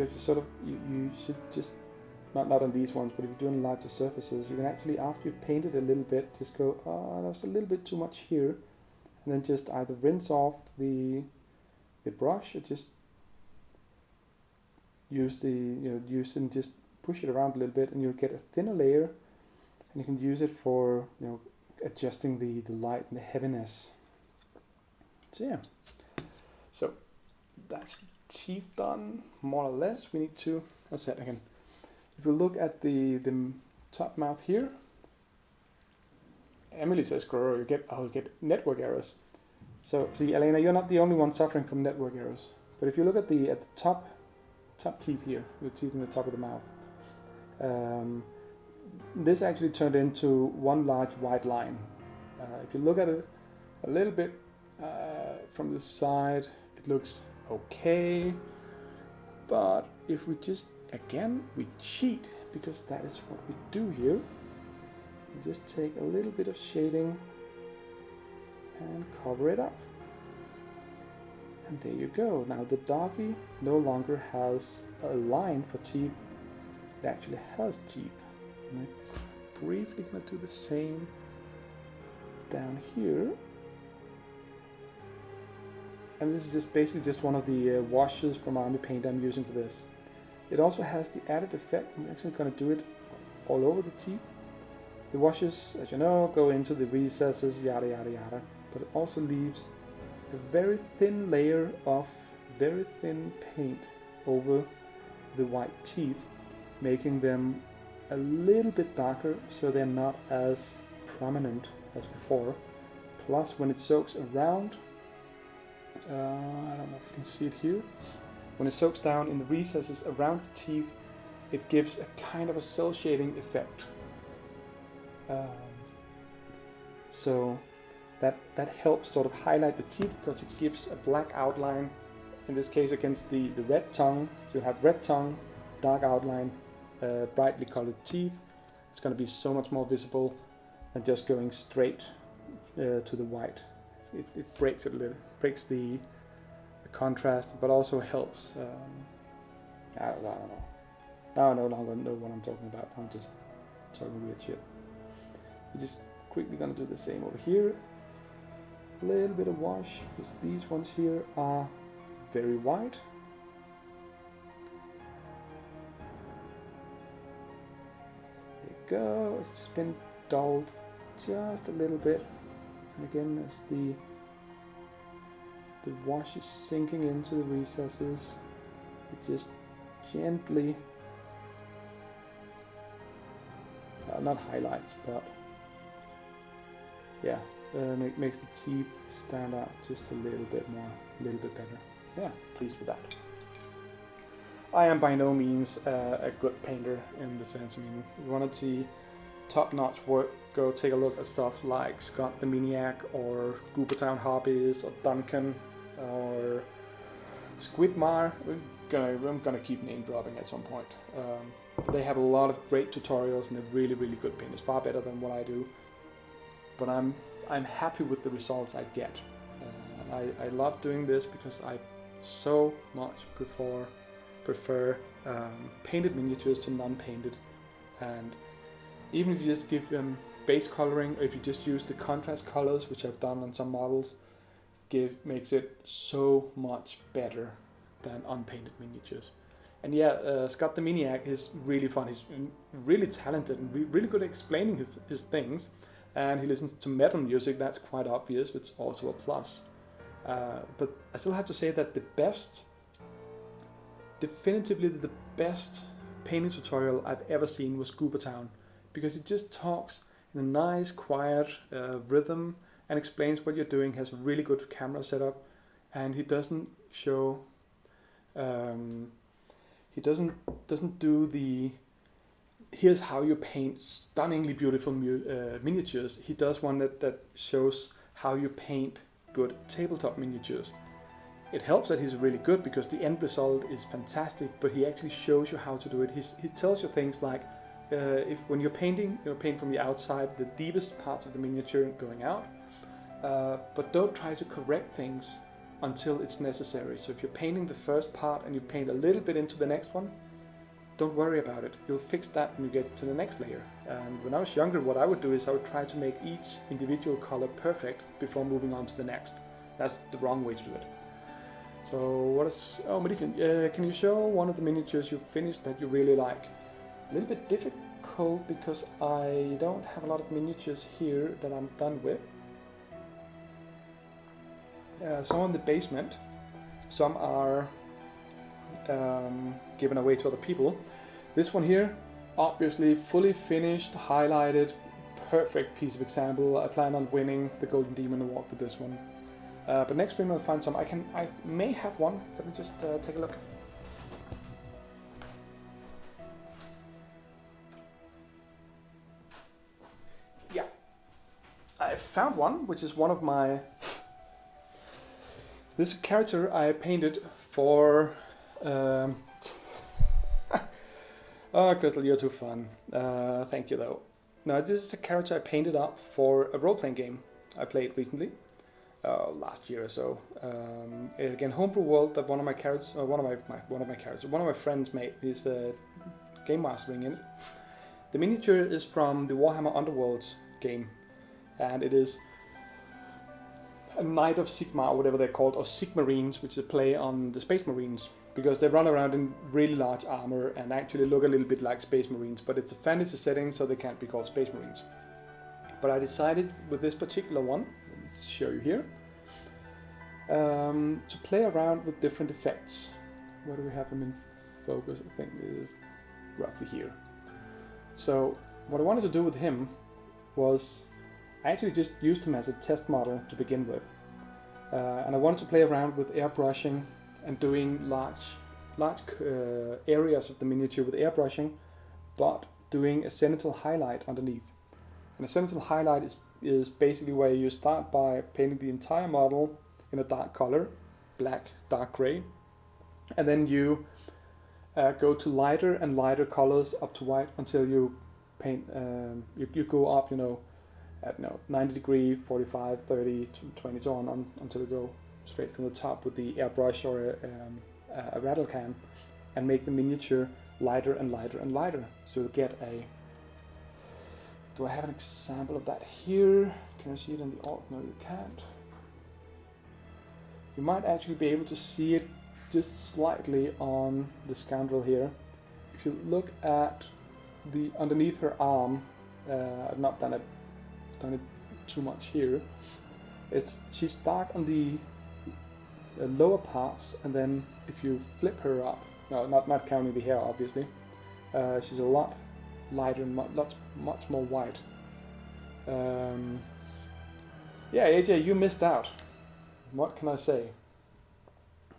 If you sort of, you should just, not on these ones, but if you're doing larger surfaces, you can actually, after you've painted a little bit, just go, oh, there's a little bit too much here, and then just either rinse off the brush or just use use and just push it around a little bit, and you'll get a thinner layer, and you can use it for adjusting the light and the heaviness. So yeah, so that's teeth done more or less. We need to, let's say it again. If we look at the top mouth here, Emily says, "Grow, you get network errors." So Elena, you're not the only one suffering from network errors. But if you look at the top teeth here, the teeth in the top of the mouth, this actually turned into one large white line. If you look at it a little bit from the side, it looks okay. But if we just, again, we cheat, because that is what we do here. We just take a little bit of shading and cover it up. And there you go. Now the doggy no longer has a line for teeth. It actually has teeth. And I'm briefly going to do the same down here. And this is just basically just one of the washes from Army Paint I'm using for this. It also has the added effect, I'm actually going to do it all over the teeth. The washes, as you know, go into the recesses, yada yada yada, but it also leaves a very thin layer of very thin paint over the white teeth, making them a little bit darker so they're not as prominent as before. Plus, when it soaks around, I don't know if you can see it here, when it soaks down in the recesses around the teeth, it gives a kind of a cell shading effect. So that helps sort of highlight the teeth, because it gives a black outline, in this case against the red tongue. So you have red tongue, dark outline, brightly colored teeth. It's going to be so much more visible than just going straight to the white. It breaks it a little, breaks the contrast, but also helps. I don't know. Now I no longer know what I'm talking about. I'm just talking weird shit. We're just quickly gonna do the same over here. A little bit of wash, because these ones here are very white. There you go. It's just been dulled just a little bit. And again, as the wash is sinking into the recesses, it just gently, not highlights, but yeah, makes the teeth stand out just a little bit more, a little bit better. Yeah, pleased with that. I am by no means a good painter in the sense, I mean, if you want to see top-notch work, go take a look at stuff like Scott the Maniac, or Goobertown Hobbies, or Duncan, or Squidmar. I'm gonna keep name dropping at some point. They have a lot of great tutorials, and they're really, really good painters, far better than what I do. But I'm happy with the results I get. I love doing this because I so much prefer painted miniatures to non-painted. And even if you just give them base coloring, or if you just use the contrast colors, which I've done on some models, makes it so much better than unpainted miniatures. And yeah, Scott the Maniac is really fun. He's really talented and really good at explaining his things. And he listens to metal music, that's quite obvious, which is also a plus. But I still have to say that definitively the best painting tutorial I've ever seen was Goobertown, because it just talks in a nice, quiet rhythm and explains what you're doing, has a really good camera setup, and he doesn't show, he doesn't do the, here's how you paint stunningly beautiful miniatures. He does one that shows how you paint good tabletop miniatures. It helps that he's really good, because the end result is fantastic, but he actually shows you how to do it. He tells you things like, if when you're painting, paint from the outside, the deepest parts of the miniature going out, but don't try to correct things until it's necessary. So if you're painting the first part and you paint a little bit into the next one, don't worry about it. You'll fix that when you get to the next layer. And when I was younger, what I would do is I would try to make each individual color perfect before moving on to the next. That's the wrong way to do it. So what is, oh, Medifian, can you show one of the miniatures you finished that you really like? A little bit difficult because I don't have a lot of miniatures here that I'm done with. Some in the basement, some are given away to other people. This one here, obviously fully finished, highlighted, perfect piece of example. I plan on winning the Golden Demon Award with this one. But next stream I'll find some. I may have one. Let me just take a look. Yeah, I found one, which is one of my. This character I painted for. Oh, Crystal, you're too fun. Thank you, though. No, this is a character I painted up for a role-playing game I played recently, last year or so. Again, Homebrew World. That one of my characters, one of my friends made. He's game mastering in it. The miniature is from the Warhammer Underworld game, and it is a Knight of Sigmar, or whatever they're called, or Sigmarines, which is a play on the Space Marines, because they run around in really large armor and actually look a little bit like Space Marines, but it's a fantasy setting, so they can't be called Space Marines. But I decided with this particular one, let me show you here, to play around with different effects. Where do we have them in focus? I think it is roughly here. So what I wanted to do with him was I actually just used him as a test model to begin with, and I wanted to play around with airbrushing and doing large areas of the miniature with airbrushing, but doing a cenital highlight underneath. And a cenital highlight is basically where you start by painting the entire model in a dark color, black, dark gray, and then you go to lighter and lighter colors up to white until you paint. You go up, at 90 degree, 45, 30, 20, so on until you go straight from the top with the airbrush or a rattle can, and make the miniature lighter and lighter and lighter. So you'll get a. Do I have an example of that here? Can you see it in the alt? No, you can't. You might actually be able to see it just slightly on the scoundrel here. If you look at the underneath her arm, I've not done it too much here. She's dark on the lower parts, and then if you flip her up, no, not counting the hair, obviously, she's a lot lighter and much more white. Yeah, AJ, you missed out. What can I say?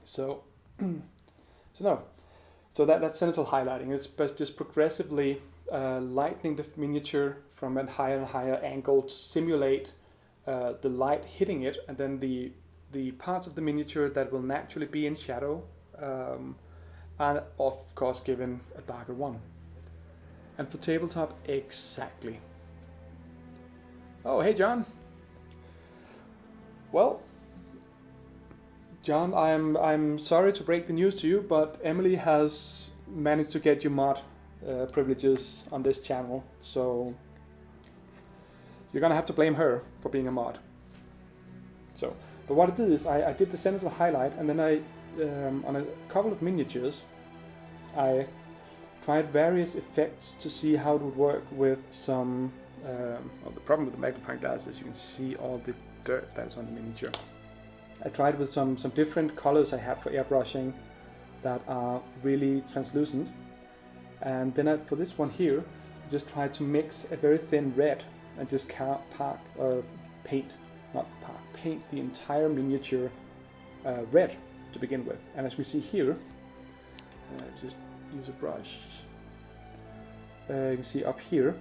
So that's cenital highlighting. It's just progressively lightening the miniature from a higher and higher angle to simulate the light hitting it, and then the parts of the miniature that will naturally be in shadow, and of course given a darker one. And for tabletop, exactly. Oh, hey John. Well, John, I'm sorry to break the news to you, but Emily has managed to get you mod privileges on this channel, so you're gonna have to blame her for being a mod. So, but what I did is I did the cenital highlight, and then I on a couple of miniatures I tried various effects to see how it would work with some. Well, the problem with the magnifying glass is you can see all the dirt that's on the miniature. I tried with some different colors I have for airbrushing that are really translucent, and then for this one here, I just tried to mix a very thin red and just paint the entire miniature red to begin with. And as we see here, just use a brush. You can see up here,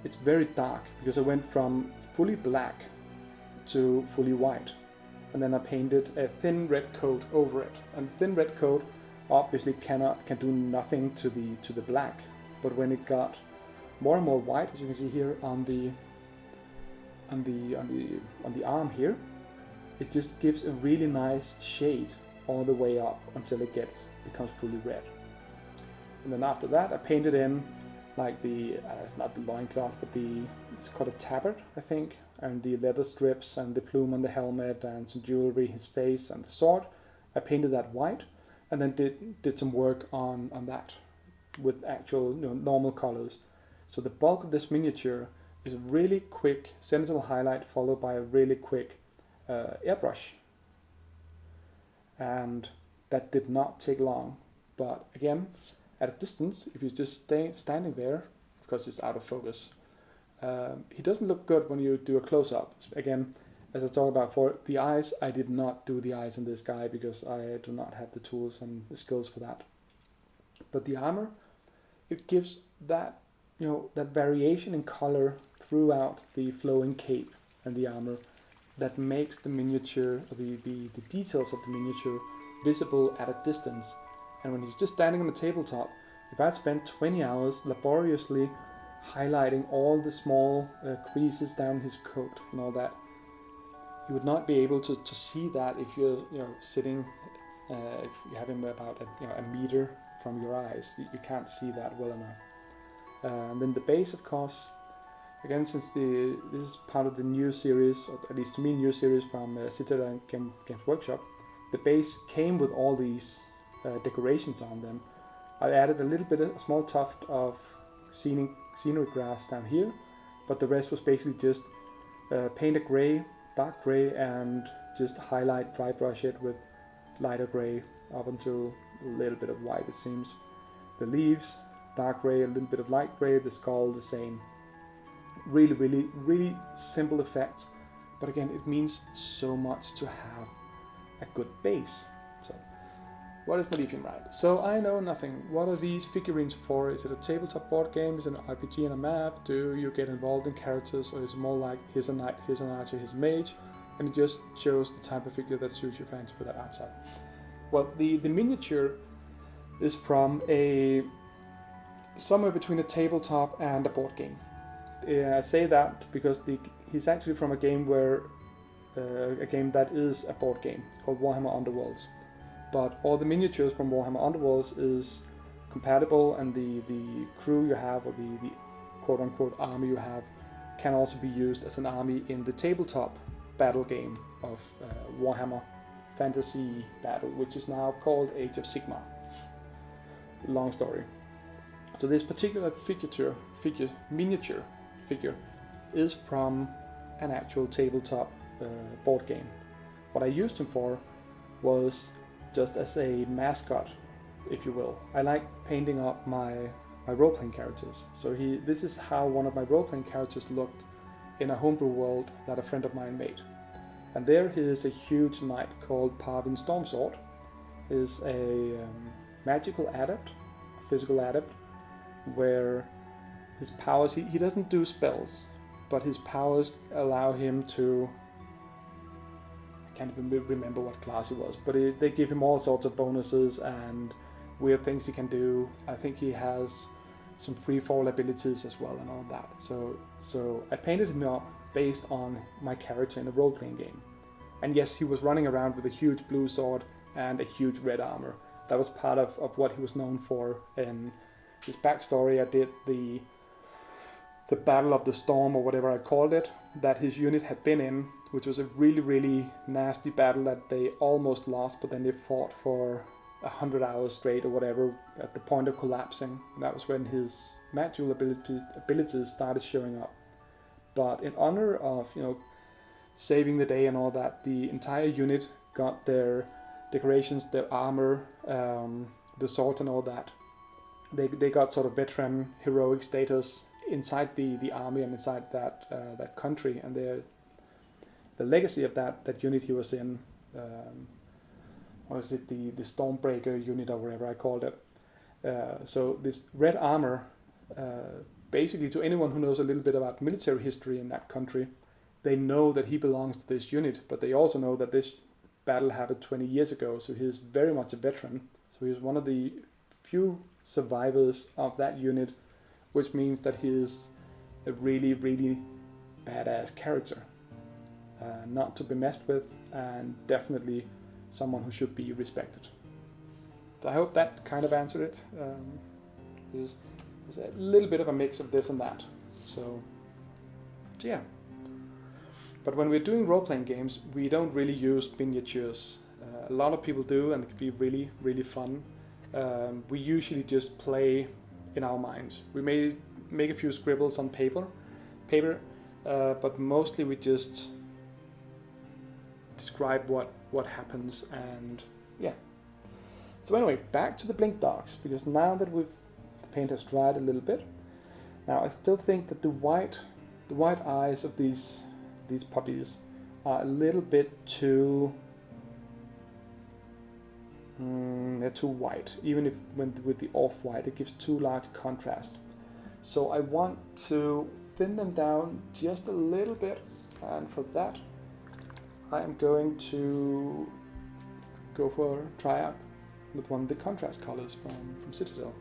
it's very dark because I went from fully black to fully white, and then I painted a thin red coat over it. And the thin red coat obviously can do nothing to the black, but when it got more and more white, as you can see here on the arm here, it just gives a really nice shade all the way up until it becomes fully red. And then after that I painted in like it's not the loincloth, but it's called a tabard, I think, and the leather strips and the plume on the helmet and some jewelry, his face and the sword. I painted that white, and then did some work on that with actual normal colors. So the bulk of this miniature is a really quick sentinel highlight followed by a really quick airbrush, and that did not take long. But again, at a distance, if you're just standing there, of course it's out of focus. He doesn't look good when you do a close-up. Again, as I talked about for the eyes, I did not do the eyes in this guy because I do not have the tools and the skills for that. But the armor, it gives that that variation in color throughout the flowing cape and the armor that makes the miniature, the details of the miniature visible at a distance. And when he's just standing on the tabletop, if I spent 20 hours laboriously highlighting all the small creases down his coat and all that, you would not be able to see that if you're sitting, if you have him about a meter from your eyes. You can't see that well enough. And then the base, of course, again, since this is part of the new series, or at least to me, new series from Citadel Games Workshop, the base came with all these decorations on them. I added a little bit, a small tuft of scenery grass down here, but the rest was basically just paint a gray, dark gray, and just highlight, dry brush it with lighter gray up into a little bit of white, it seems. The leaves, dark gray, a little bit of light gray, the skull the same. Really, really, really simple effects, but again, it means so much to have a good base. So, what is Malefian Ride? So I know nothing. What are these figurines for? Is it a tabletop board game? Is it an RPG and a map? Do you get involved in characters, or is it more like here's a knight, here's an archer, here's a mage, and it just shows the type of figure that suits your fancy for that art style? Well, the miniature is from somewhere between a tabletop and a board game. I say that because he's actually from a game that is a board game called Warhammer Underworlds. But all the miniatures from Warhammer Underworlds is compatible, and the crew you have, or the quote-unquote army you have, can also be used as an army in the tabletop battle game of Warhammer Fantasy Battle, which is now called Age of Sigmar. Long story. So this particular miniature figure is from an actual tabletop board game. What I used him for was just as a mascot, if you will. I like painting up my role-playing characters. So this is how one of my role-playing characters looked in a homebrew world that a friend of mine made. And there he is a huge knight called Parvin Stormsword. He is a magical adept, a physical adept, where his powers, he doesn't do spells, but his powers allow him to, I can't even remember what class he was, but they give him all sorts of bonuses and weird things he can do. I think he has some free fall abilities as well and all that. So I painted him up based on my character in a role-playing game. And yes, he was running around with a huge blue sword and a huge red armor. That was part of what he was known for. In his backstory, I did the Battle of the Storm, or whatever I called it, that his unit had been in, which was a really, really nasty battle that they almost lost, but then they fought for 100 hours straight or whatever at the point of collapsing. That was when his magical abilities started showing up. But in honor of saving the day and all that, the entire unit got their decorations, their armor, the sword and all that. They got sort of veteran heroic status inside the army and inside that country, and the legacy of that unit he was in, what is it, the Stormbreaker unit or whatever I called it. So this red armor, basically to anyone who knows a little bit about military history in that country, they know that he belongs to this unit, but they also know that this battle happened 20 years ago, so he's very much a veteran. So he's one of the few survivors of that unit, which means that he is a really, really badass character. Not to be messed with, and definitely someone who should be respected. So I hope that kind of answered it. This is a little bit of a mix of this and that. So yeah. But when we're doing role-playing games, we don't really use miniatures. A lot of people do, and it can be really, really fun. We usually just play in our minds. We may make a few scribbles on paper, but mostly we just describe what happens, and yeah. So anyway, back to the blink dogs, because now that the paint has dried a little bit, now I still think that the white eyes of these puppies are a little bit too they're too white. Even if with the off-white, it gives too large contrast. So I want to thin them down just a little bit, and for that I am going to go for a tryout with one of the contrast colors from Citadel.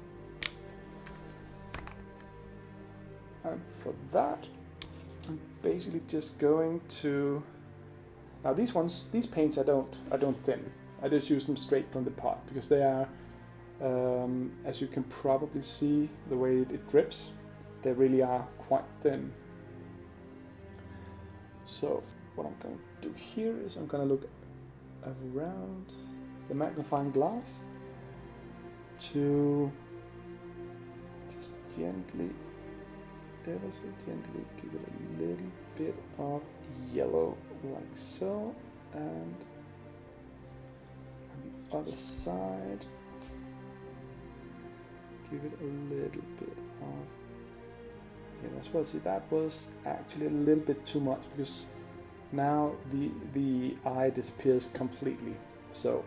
And for that, I'm basically just going to, now these paints I don't thin. I just use them straight from the pot, because they are, as you can probably see the way it drips, they really are quite thin. So what I'm going to do here is I'm going to look around the magnifying glass to just gently, ever so gently, give it a little bit of yellow like so, and on the other side give it a little bit of yellow as well. See, that was actually a little bit too much, because now the eye disappears completely. So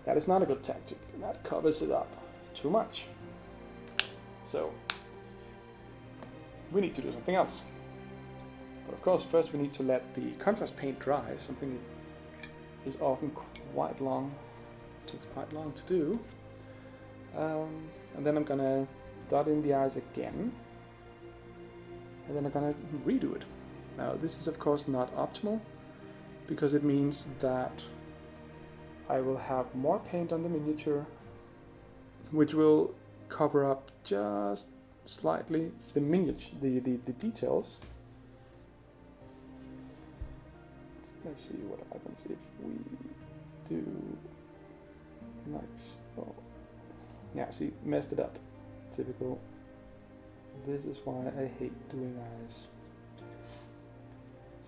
that is not a good tactic. That covers it up too much. So we need to do something else. But of course, first we need to let the contrast paint dry, something that is often quite long, takes quite long to do. And then I'm gonna dot in the eyes again, and then I'm gonna redo it. Now this is of course not optimal, because it means that I will have more paint on the miniature, which will cover up just slightly the the details. So let's see what happens if we do like so. Yeah, see, messed it up. Typical. This is why I hate doing eyes.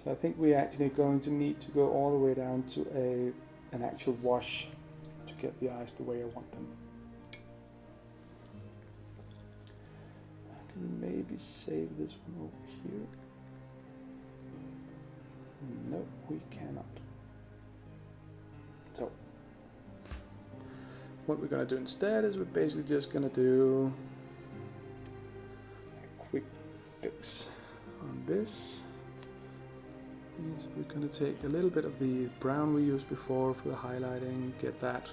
So I think we're actually going to need to go all the way down to an actual wash to get the eyes the way I want them. I can maybe save this one over here. No, we cannot. So what we're going to do instead is we're basically just going to do a quick fix on this. Is we're going to take a little bit of the brown we used before for the highlighting, get that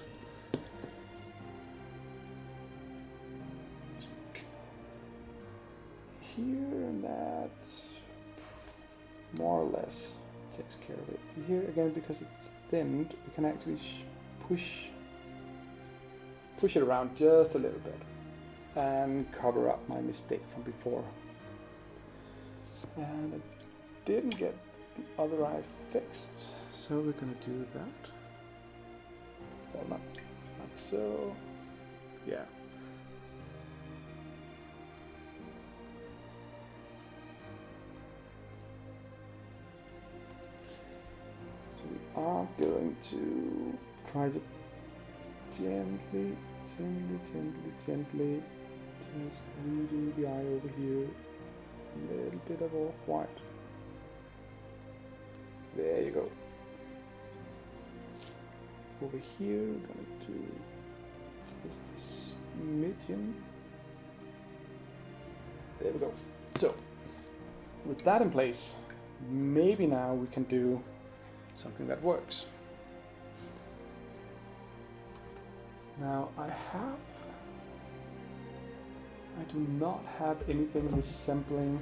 here, and that more or less takes care of it. Here again, because it's thinned, we can actually push it around just a little bit and cover up my mistake from before. And I didn't get the other eye fixed, so we're gonna do that. Well, not like so. Yeah. So we are going to try to gently just redo the eye over here. A little bit of off-white. There you go. Over here, we're gonna do just a smidgen. There we go. So, with that in place, maybe now we can do something that works. Now I do not have anything resembling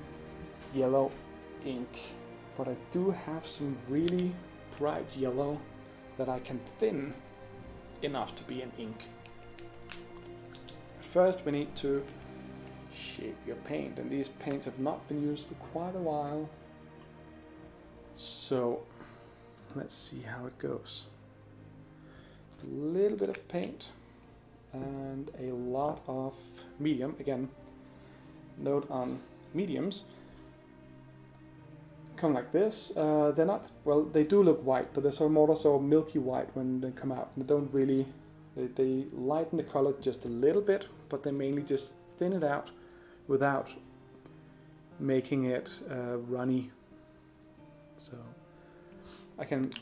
yellow ink, but I do have some really bright yellow that I can thin enough to be an ink. First we need to shape your paint, and these paints have not been used for quite a while. So let's see how it goes. A little bit of paint and a lot of medium. Again, note on mediums come like this. They're not, well, they do look white, but they're so more so milky white when they come out. They don't really, they lighten the color just a little bit, but they mainly just thin it out without making it runny. So I can,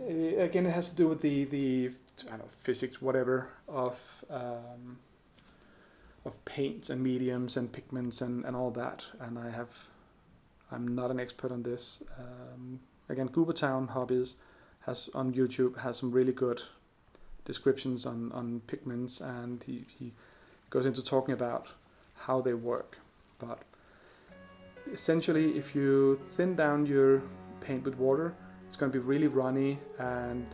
again, it has to do with the I don't know, physics, whatever, of paints and mediums and pigments and all that. And I'm not an expert on this. Again, Goobertown Hobbies has on YouTube has some really good descriptions on pigments, and he goes into talking about how they work. But essentially, if you thin down your paint with water, it's going to be really runny, and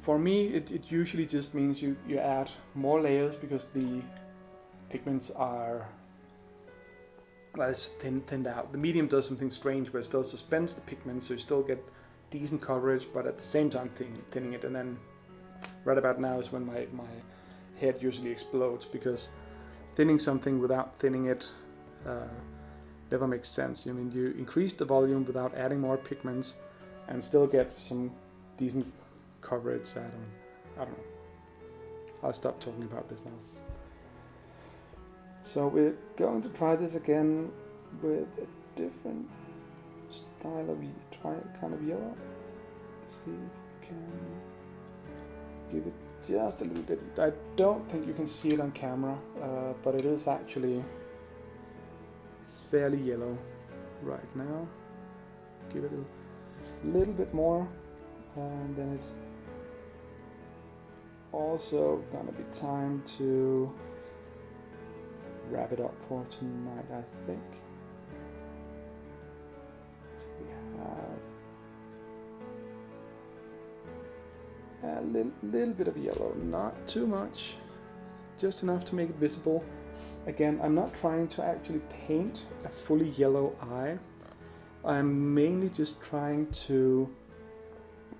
for me it usually just means you add more layers because the pigments are, well, it's thinned out. The medium does something strange where it still suspends the pigment, so you still get decent coverage, but at the same time thinning it. And then right about now is when my head usually explodes, because thinning something without thinning it never makes sense. I mean, you increase the volume without adding more pigments and still get some decent coverage. I don't know. I'll stop talking about this now. So we're going to try this again with a different style of kind of yellow. See if we can give it just a little bit. I don't think you can see it on camera, but it is actually fairly yellow right now. Give it a little bit more, and then it's also gonna be time to wrap it up for tonight, I think. So we have a little bit of yellow, not too much, just enough to make it visible. Again, I'm not trying to actually paint a fully yellow eye. I'm mainly just trying to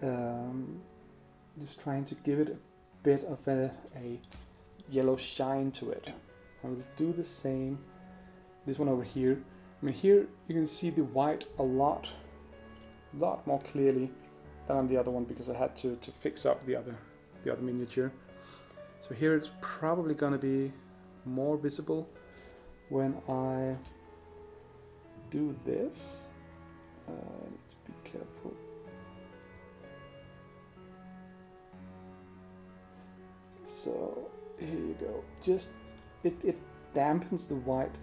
give it a bit of a yellow shine to it. I will do the same. This one over here. I mean, here you can see the white a lot more clearly than on the other one, because I had to fix up the other miniature. So here it's probably going to be more visible when I do this. I need to be careful. So here you go. Just it dampens the white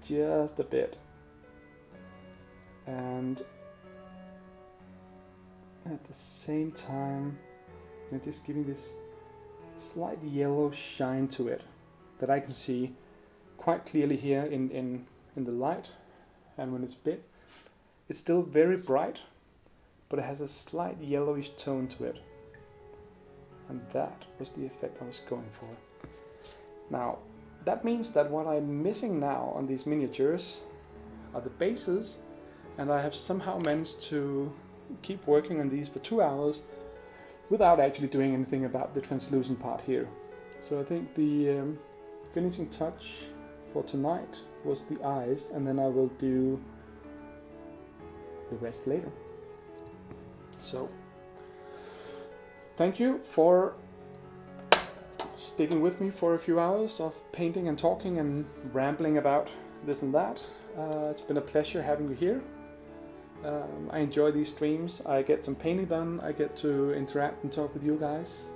just a bit, and at the same time I'm just giving this slight yellow shine to it that I can see quite clearly here in the light. And when it's bit, it's still very bright, but it has a slight yellowish tone to it, and that was the effect I was going for. Now that means that what I'm missing now on these miniatures are the bases, and I have somehow managed to keep working on these for 2 hours without actually doing anything about the translucent part here. So I think the finishing touch for tonight was the eyes, and then I will do the rest later. So thank you for sticking with me for a few hours of painting and talking and rambling about this and that. It's been a pleasure having you here. I enjoy these streams. I get some painting done. I get to interact and talk with you guys.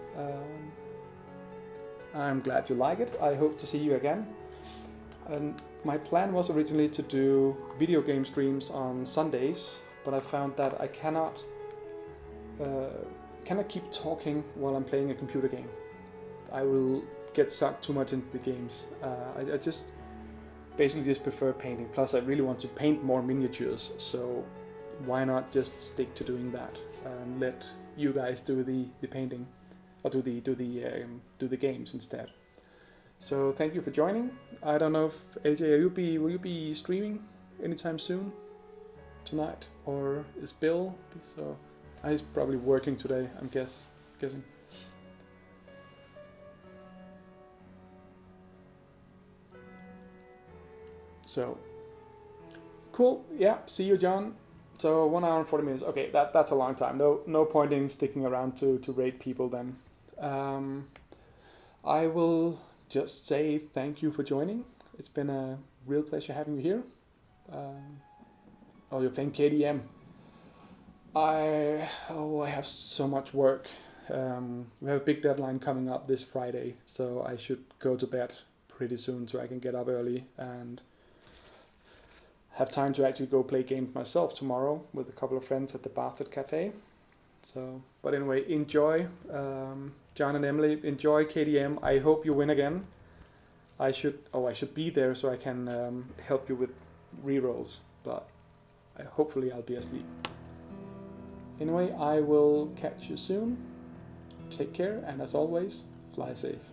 I'm glad you like it. I hope to see you again. And my plan was originally to do video game streams on Sundays, but I found that I cannot keep talking while I'm playing a computer game. I will get sucked too much into the games. I just basically just prefer painting. Plus I really want to paint more miniatures, so why not just stick to doing that and let you guys do the painting, or do the games instead. So thank you for joining. I don't know if AJ, will you be streaming anytime soon tonight, or is Bill? So he's probably working today, I'm guessing. So cool. Yeah. See you, John. So 1 hour and 40 minutes. Okay, that's a long time. No point in sticking around to rate people then. I will just say thank you for joining. It's been a real pleasure having you here. Oh, you're playing KDM. I have so much work. We have a big deadline coming up this Friday, so I should go to bed pretty soon so I can get up early and have time to actually go play games myself tomorrow with a couple of friends at the Bastard Cafe. So, but anyway, enjoy, John and Emily. Enjoy KDM. I hope you win again. I should be there so I can help you with rerolls, but hopefully I'll be asleep. Anyway, I will catch you soon. Take care, and as always, fly safe.